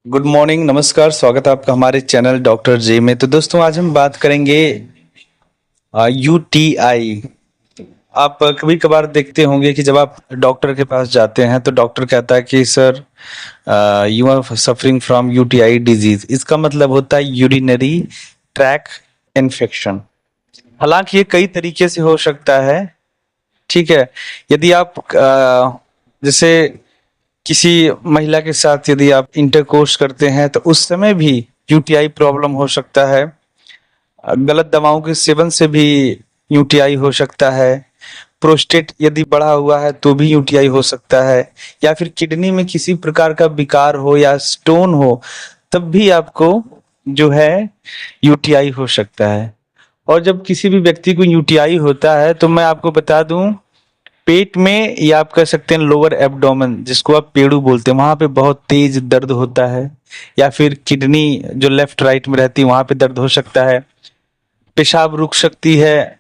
Good morning, नमस्कार। स्वागत है आपका हमारे चैनल डॉक्टर जे में। तो दोस्तों आज हम बात करेंगे यूटीआई। आप कभी कभार देखते होंगे कि जब आप डॉक्टर के पास जाते हैं तो डॉक्टर कहता है कि sir you are suffering from UTI disease. इसका मतलब होता है यूरिनरी ट्रैक इन्फेक्शन। हालांकि ये कई तरीके से हो सकता है। ठीक है। यदि आप जैसे किसी महिला के साथ यदि आप इंटरकोर्स करते हैं तो उस समय भी यूटीआई प्रॉब्लम हो सकता है। गलत दवाओं के सेवन से भी यूटीआई हो सकता है। प्रोस्टेट यदि बढ़ा हुआ है तो भी यूटीआई हो सकता है, या फिर किडनी में किसी प्रकार का विकार हो या स्टोन हो तब भी आपको जो है यूटीआई हो सकता है। और जब किसी भी व्यक्ति को यूटीआई होता है तो मैं आपको बता दूं, पेट में या आप कह सकते हैं लोअर एब्डोमेन जिसको आप पेड़ू बोलते हैं, वहां पे बहुत तेज दर्द होता है। या फिर किडनी जो लेफ्ट राइट में रहती है वहां पे दर्द हो सकता है। पेशाब रुक सकती है,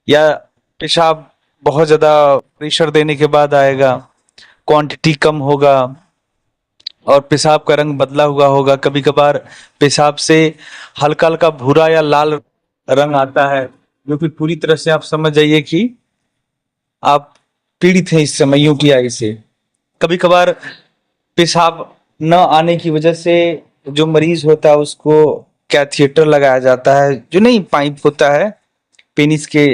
या पेशाब बहुत ज्यादा प्रेशर देने के बाद आएगा, क्वांटिटी कम होगा और पेशाब का रंग बदला हुआ होगा। कभी कभार पेशाब से हल्का हल्का भूरा या लाल रंग आता है, जो कि पूरी तरह से आप समझ जाइए कि आप पीड़ित हैं इस समय यूटीआई से। कभी कभार पेशाब न आने की वजह से जो मरीज होता है उसको कैथेटर लगाया जाता है, जो नहीं पाइप होता है पेनिस के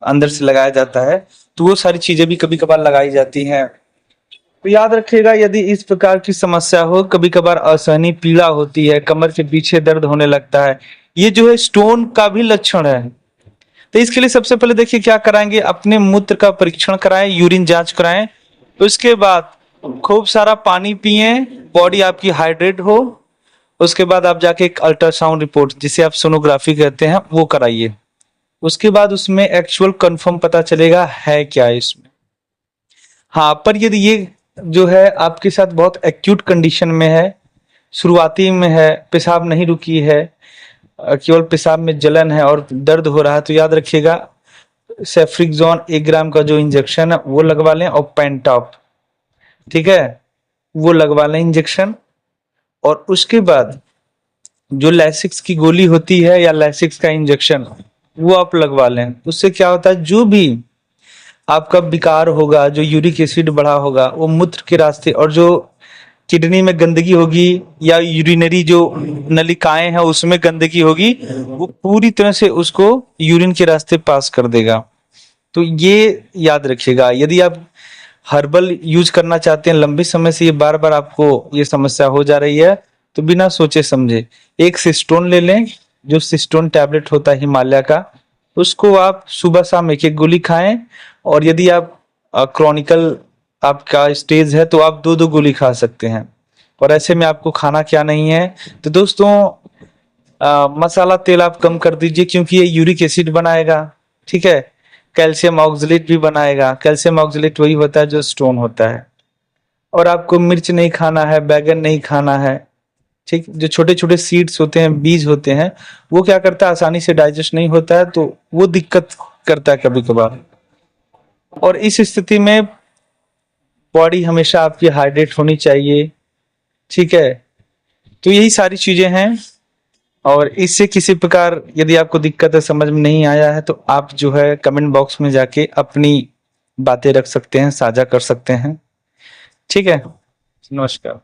अंदर से लगाया जाता है। तो वो सारी चीजें भी कभी कभार लगाई जाती हैं। तो याद रखिएगा, यदि इस प्रकार की समस्या हो, कभी कभार असहनीय पीड़ा होती है, कमर के पीछे दर्द होने लगता है, ये जो है स्टोन का भी लक्षण है। तो इसके लिए सबसे पहले देखिए क्या कराएंगे, अपने मूत्र का परीक्षण कराएं, यूरिन जांच कराएं। उसके बाद खूब सारा पानी पिए, बॉडी आपकी हाइड्रेट हो। उसके बाद आप जाके एक अल्ट्रासाउंड रिपोर्ट जिसे आप सोनोग्राफी कहते हैं वो कराइए। उसके बाद उसमें एक्चुअल कंफर्म पता चलेगा है क्या इसमें। हाँ, पर यदि ये जो है आपके साथ बहुत एक्यूट कंडीशन में है, शुरुआती में है, पेशाब नहीं रुकी है, केवल पेशाब में जलन है और दर्द हो रहा है, तो याद रखिएगा सेफ्रिक्सोन 1 ग्राम का जो इंजेक्शन है वो लगवा लें, और पेंटॉप, ठीक है, वो लगवा लें इंजेक्शन। और उसके बाद जो लैसिक्स की गोली होती है या लैसिक्स का इंजेक्शन वो आप लगवा लें। उससे क्या होता है, जो भी आपका विकार होगा, जो यूरिक एसिड बढ़ा होगा, वो मूत्र के रास्ते, और जो किडनी में गंदगी होगी या यूरिनरी जो नलिकाएं हैं उसमें गंदगी होगी, वो पूरी तरह से उसको यूरिन के रास्ते पास कर देगा। तो ये याद रखिएगा। यदि आप हर्बल यूज करना चाहते हैं, लंबे समय से ये बार बार आपको ये समस्या हो जा रही है, तो बिना सोचे समझे एक सिस्टोन ले लें। जो सिस्टोन टैबलेट होता है हिमालय का, उसको आप सुबह शाम एक एक गोली खाएं। और यदि आप क्रॉनिकल आपका स्टेज है तो आप दो दो गोली खा सकते हैं। और ऐसे में आपको खाना क्या नहीं है, तो दोस्तों मसाला तेल आप कम कर दीजिए, क्योंकि ये यूरिक एसिड बनाएगा। ठीक है। कैल्शियम ऑक्सलेट भी बनाएगा। कैल्शियम ऑक्सलेट वही होता है जो स्टोन होता है। और आपको मिर्च नहीं खाना है, बैगन नहीं खाना है। ठीक, जो छोटे छोटे सीड्स होते हैं, बीज होते हैं, वो क्या करता है, आसानी से डाइजेस्ट नहीं होता है, तो वो दिक्कत करता है कभी कभार। और इस स्थिति में बॉडी हमेशा आपकी हाइड्रेट होनी चाहिए। ठीक है। तो यही सारी चीजें हैं। और इससे किसी प्रकार यदि आपको दिक्कत है, समझ में नहीं आया है, तो आप जो है कमेंट बॉक्स में जाके अपनी बातें रख सकते हैं, साझा कर सकते हैं। ठीक है। नमस्कार।